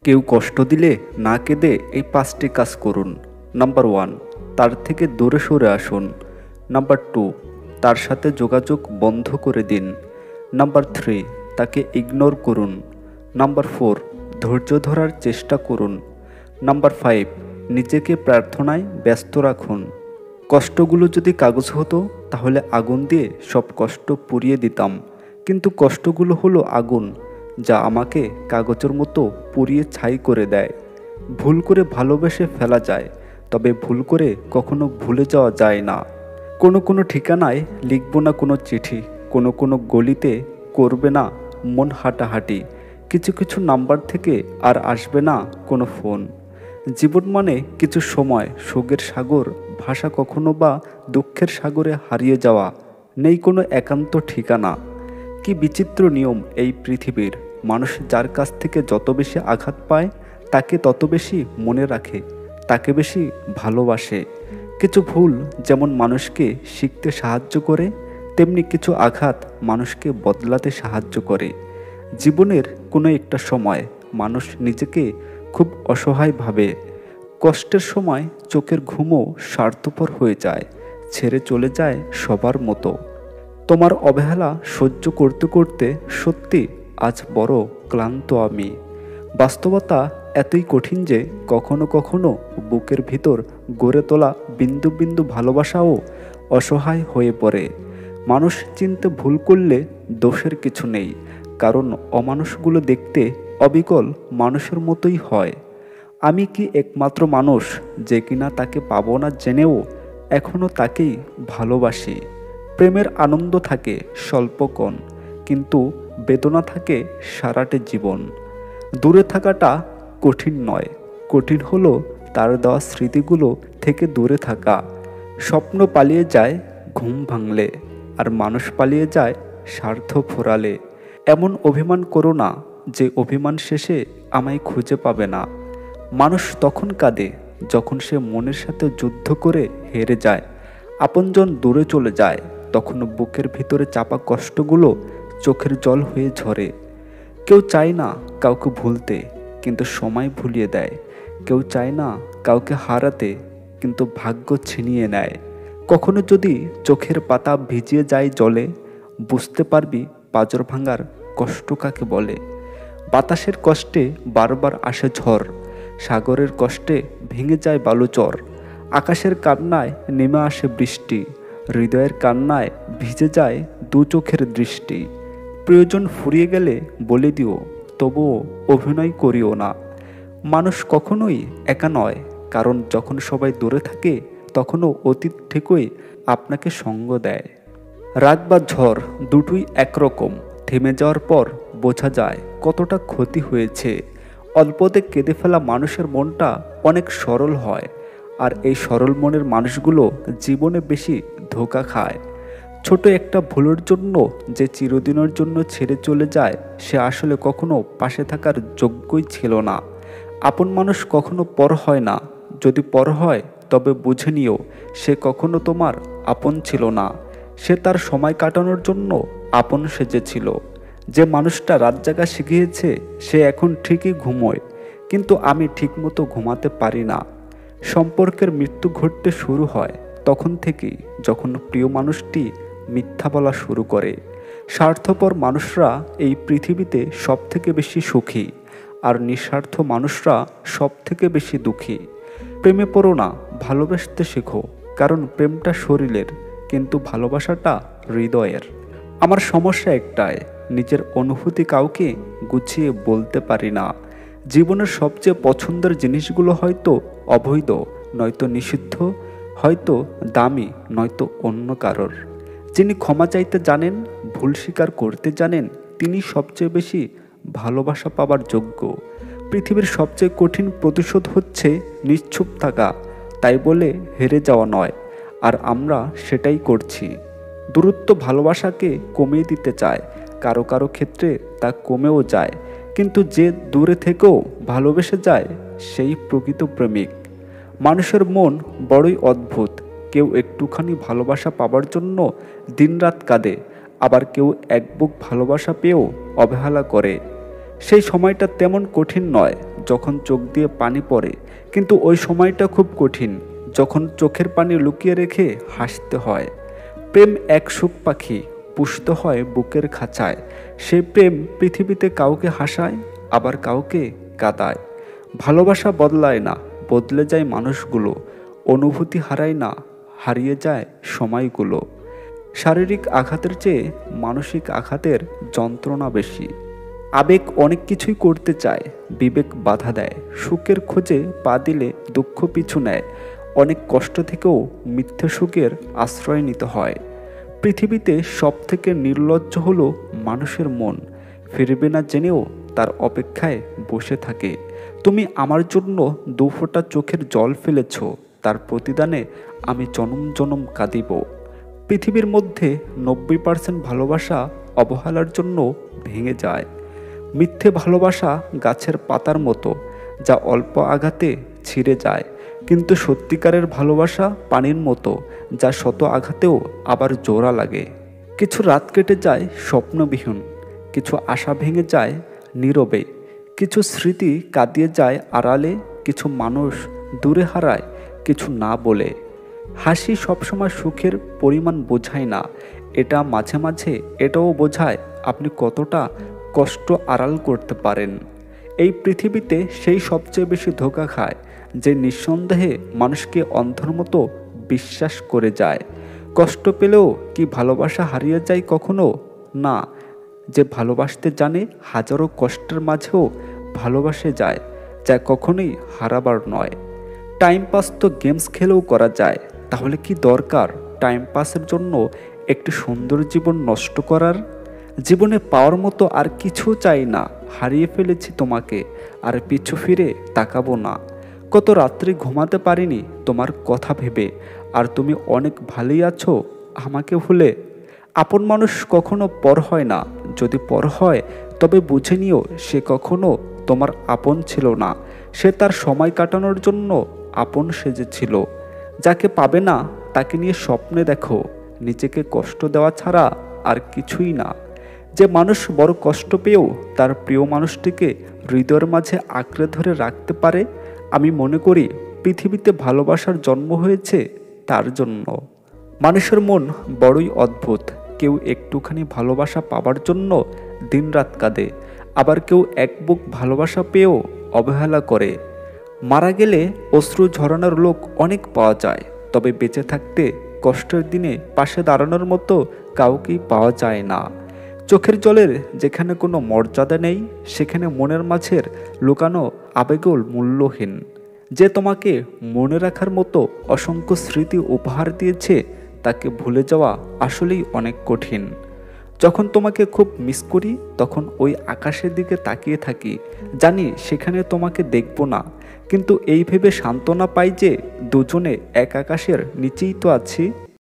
কেউ কষ্ট দিলে না কেঁদে এই ৫টি কাজ করুন। নাম্বার 1, তার থেকে দূরে সরে আসুন। নাম্বার 2, তার সাথে যোগাযোগ বন্ধ করে দিন। নাম্বার 3, তাকে ইগনোর করুন। নাম্বার 4, ধৈর্য ধরার চেষ্টা করুন। নাম্বার 5, নিজেকে প্রার্থনায় ব্যস্ত রাখুন। কষ্টগুলো যদি কাগজ হতো তাহলে আগুন দিয়ে সব কষ্ট পুড়িয়ে দিতাম, কিন্তু কষ্টগুলো হলো আগুন, যা আমাকে কাগজের মতো পুড়িয়ে ছাই করে দেয়। ভুল করে ভালোবেসে ফেলা যায়, তবে ভুল করে কখনো ভুলে যাওয়া যায় না। কোনো কোনো ঠিকানায় লিখব না কোনো চিঠি, কোনো কোনো গলিতে করবে না মন হাঁটাহাঁটি, কিছু কিছু নাম্বার থেকে আর আসবে না কোনো ফোন। জীবন মানে কিছু সময় শোকের সাগর ভাষা, কখনো বা দুঃখের সাগরে হারিয়ে যাওয়া, নেই কোনো একান্ত ঠিকানা। কি বিচিত্র নিয়ম এই পৃথিবীর! মানুষ যার কাছ থেকে যত বেশি আঘাত পায় তাকে তত বেশি মনে রাখে, তাকে বেশি ভালোবাসে। কিছু ভুল যেমন মানুষকে শিখতে সাহায্য করে, তেমনি কিছু আঘাত মানুষকে বদলাতে সাহায্য করে। জীবনের কোনো একটা সময় মানুষ নিজেকে খুব অসহায় ভাবে। কষ্টের সময় চোখের ঘুমও স্বার্থপর হয়ে যায়, ছেড়ে চলে যায় সবার মতো। তোমার অবহেলা সহ্য করতে করতে সত্যি আজ বড় ক্লান্ত আমি। বাস্তবতা এতই কঠিন যে কখনো কখনো বুকের ভিতর গড়ে তোলা বিন্দু বিন্দু ভালোবাসাও অসহায় হয়ে পড়ে। মানুষ চিনতে ভুল করলে দোষের কিছু নেই, কারণ অমানুষগুলো দেখতে অবিকল মানুষের মতোই হয়। আমি কি একমাত্র মানুষ যে কিনা তাকে পাবো না জেনেও এখনও তাকেই ভালোবাসি? প্রেমের আনন্দ থাকে স্বল্পক্ষণ, কিন্তু বেদনা থাকে সারাটে জীবন। দূরে থাকাটা কঠিন নয়, কঠিন হলো তার দেওয়া স্মৃতিগুলো থেকে দূরে থাকা। স্বপ্ন পালিয়ে যায় ঘুম ভাঙলে, আর মানুষ পালিয়ে যায় স্বার্থ ফোরালে। এমন অভিমান করো না যে অভিমান শেষে আমায় খুঁজে পাবে না। মানুষ তখন কাঁদে যখন সে মনের সাথে যুদ্ধ করে হেরে যায়। আপনজন দূরে চলে যায়, তখন বুকের ভিতরে চাপা কষ্টগুলো চোখের জল হয়ে ঝরে। কেউ চায় না কাউকে ভুলতে, কিন্তু সময় ভুলিয়ে দেয়। কেউ চায় না কাউকে হারাতে, কিন্তু ভাগ্য ছিনিয়ে নেয়। কখনো যদি চোখের পাতা ভিজিয়ে যায় জলে, বুঝতে পারবি পাঁজর ভাঙার কষ্ট কাকে বলে। বাতাসের কষ্টে বারবার আসে ঝড়, সাগরের কষ্টে ভেঙে যায় বালুচর। আকাশের কান্নায় নেমে আসে বৃষ্টি, হৃদয়ের কান্নায় ভিজে যায় দু চোখের দৃষ্টি। প্রয়োজন ফুরিয়ে গেলে বলে দিও, তবুও অভিনয় করিও না। মানুষ কখনোই একা নয়, কারণ যখন সবাই দূরে থাকে তখনও অতীত ঠিকই আপনাকে সঙ্গ দেয়। রাগ বা ঝড় দুটোই একরকম, থেমে যাওয়ার পর বোঝা যায় কতটা ক্ষতি হয়েছে। অল্পতে কেঁদে ফেলা মানুষের মনটা অনেক সরল হয়, আর এই সরল মনের মানুষগুলো জীবনে বেশি ধোঁকা খায়। ছোট একটা ভুলের জন্য যে চিরদিনের জন্য ছেড়ে চলে যায়, সে আসলে কখনো পাশে থাকার যোগ্যই ছিল না। আপন মানুষ কখনো পর হয় না, যদি পর হয় তবে বুঝে নিও সে কখনো তোমার আপন ছিল না। সে তার সময় কাটানোর জন্য আপন সেজেছিল। যে মানুষটা রাত জাগা শিখিয়েছে সে এখন ঠিকই ঘুমোয়, কিন্তু আমি ঠিকমতো ঘুমাতে পারি না। সম্পর্কের মৃত্যু ঘটতে শুরু হয় তখন থেকেই, যখন প্রিয় মানুষটি মিথ্যা বলা শুরু করে। স্বার্থপর মানুষরা এই পৃথিবীতে সব থেকে বেশি সুখী, আর নিঃস্বার্থ মানুষরা সব থেকে বেশি দুঃখী। প্রেমে পড়ো না, ভালোবাসতে শেখো, কারণ প্রেমটা শরীরের, কিন্তু ভালোবাসাটা হৃদয়ের। আমার সমস্যা একটাই, নিজের অনুভূতি কাউকে গুছিয়ে বলতে পারি না। জীবনের সবচেয়ে পছন্দের জিনিসগুলো হয়তো অবৈধ, নয়তো নিষিদ্ধ, হয়তো দামি, নয়তো অন্য কারোর। যিনি ক্ষমা চাইতে জানেন, ভুল স্বীকার করতে জানেন, তিনি সবচেয়ে বেশি ভালোবাসা পাবার যোগ্য। পৃথিবীর সবচেয়ে কঠিন প্রতিশোধ হচ্ছে নিশ্চুপ থাকা, তাই বলে হেরে যাওয়া নয়, আর আমরা সেটাই করছি। দূরত্ব ভালোবাসাকে কমিয়ে দিতে চায়, কারো কারো ক্ষেত্রে তা কমেও যায়, কিন্তু যে দূরে থেকেও ভালোবেসে যায় সেই প্রকৃত প্রেমিক। মানুষের মন বড়ই অদ্ভুত, কেউ একটুখানি ভালোবাসা পাবার জন্য দিনরাত কাঁদে, আবার কেউ এক বুক ভালোবাসা পেয়েও অবহেলা করে। সেই সময়টা তেমন কঠিন নয় যখন চোখ দিয়ে পানি পড়ে, কিন্তু ওই সময়টা খুব কঠিন, যখন চোখের পানি লুকিয়ে রেখে হাসতে হয়। প্রেম এক সুখ পাখি, পুষতে হয় বুকের খাঁচায়। সে প্রেম পৃথিবীতে কাউকে হাসায়, আবার কাউকে কাঁদায়। ভালোবাসা বদলায় না, বদলে যায় মানুষগুলো। অনুভূতি হারায় না, হারিয়ে যায় সময়গুলো। শারীরিক আঘাতের চেয়ে মানসিক আঘাতের যন্ত্রণা বেশি। আবেগ অনেক কিছুই করতে চায়, বিবেক বাধা দেয়। সুখের খোঁজে পা দিলে দুঃখ পিছু নেয়। অনেক কষ্ট থেকেও মিথ্যে সুখের আশ্রয় নিতে হয়। পৃথিবীতে সবথেকে নির্লজ্জ হলো মানুষের মন। ফিরবে না জেনেও তার অপেক্ষায় বসে থাকে। তুমি আমার জন্য দুফোঁটা চোখের জল ফেলেছ, তার প্রতিদানে আমি জনম জনম কাঁদিব। পৃথিবীর মধ্যে 90% ভালোবাসা অবহেলার জন্য ভেঙে যায়। মিথ্যে ভালোবাসা গাছের পাতার মতো, যা অল্প আঘাতে ছিঁড়ে যায়। কিন্তু সত্যিকারের ভালোবাসা পানির মতো, যা শত আঘাতেও আবার জোড়া লাগে। কিছু রাত কেটে যায় স্বপ্নবিহীন, কিছু আশা ভেঙে যায় নীরবে, কিছু স্মৃতি কাঁদিয়ে যায় আড়ালে, কিছু মানুষ দূরে হারায় কিছু না বলে। হাসি সবসময় সুখের পরিমাণ বোঝায় না, এটা মাঝে মাঝে এটাও বোঝায় আপনি কতটা কষ্ট আড়াল করতে পারেন। এই পৃথিবীতে সেই সবচেয়ে বেশি ধোঁকা খায় যে নিঃসন্দেহে মানুষকে অন্ধর মতো বিশ্বাস করে যায়। কষ্ট পেলেও কি ভালোবাসা হারিয়ে যায় কখনো? না। যে ভালোবাসতে জানে হাজারো কষ্টের মাঝেও ভালোবাসে যায়, যা কখনোই হারাবার নয়। টাইম পাস তো গেমস খেলেও করা যায়, তাহলে কি দরকার টাইম পাসের জন্য একটি সুন্দর জীবন নষ্ট করার? জীবনে পাওয়ার মতো আর কিছু চাই না, হারিয়ে ফেলেছি তোমাকে, আর পিছু ফিরে তাকাবো না। কত রাত্রি ঘুমাতে পারিনি তোমার কথা ভেবে, আর তুমি অনেক ভালোই আছো আমাকে ভুলে। আপন মানুষ কখনো পর হয় না, যদি পর হয় তবে বুঝে নিও সে কখনো তোমার আপন ছিল না। সে তার সময় কাটানোর জন্য আপন সেজেছিল। যাকে পাবে না তাকে নিয়ে স্বপ্নে দেখো, নিজেকে কষ্ট দেওয়া ছাড়া আর কিছুই না। যে মানুষ বড় কষ্ট পেয়েও তার প্রিয় মানুষটিকে হৃদয়ের মাঝে আঁকড়ে ধরে রাখতে পারে, আমি মনে করি পৃথিবীতে ভালোবাসার জন্ম হয়েছে তার জন্য। মানুষের মন বড়ই অদ্ভুত। কেউ একটুখানি ভালোবাসা পাবার জন্য দিনরাত কাঁদে, আবার কেউ এক বুক ভালোবাসা পেয়েও অবহেলা করে। মারা গেলে অশ্রু ঝরানোর লোক অনেক পাওয়া যায়, তবে বেঁচে থাকতে কষ্টের দিনে পাশে দাঁড়ানোর মতো কাউকেই পাওয়া যায় না। চোখের জলের যেখানে কোনো মর্যাদা নেই, সেখানে মনের মাঝের লুকানো আবেগও মূল্যহীন। যে তোমাকে মনে রাখার মতো অসংখ্য স্মৃতি উপহার দিয়েছে, তাকে ভুলে যাওয়া আসলেই অনেক কঠিন। যখন তোমাকে খুব মিস করি, তখন ওই আকাশের দিকে তাকিয়ে থাকি, জানি সেখানে তোমাকে দেখব না, কিন্তু এই ভেবে সান্ত্বনা পাই যে দুজনে এক আকাশের নিচেই তো আছি।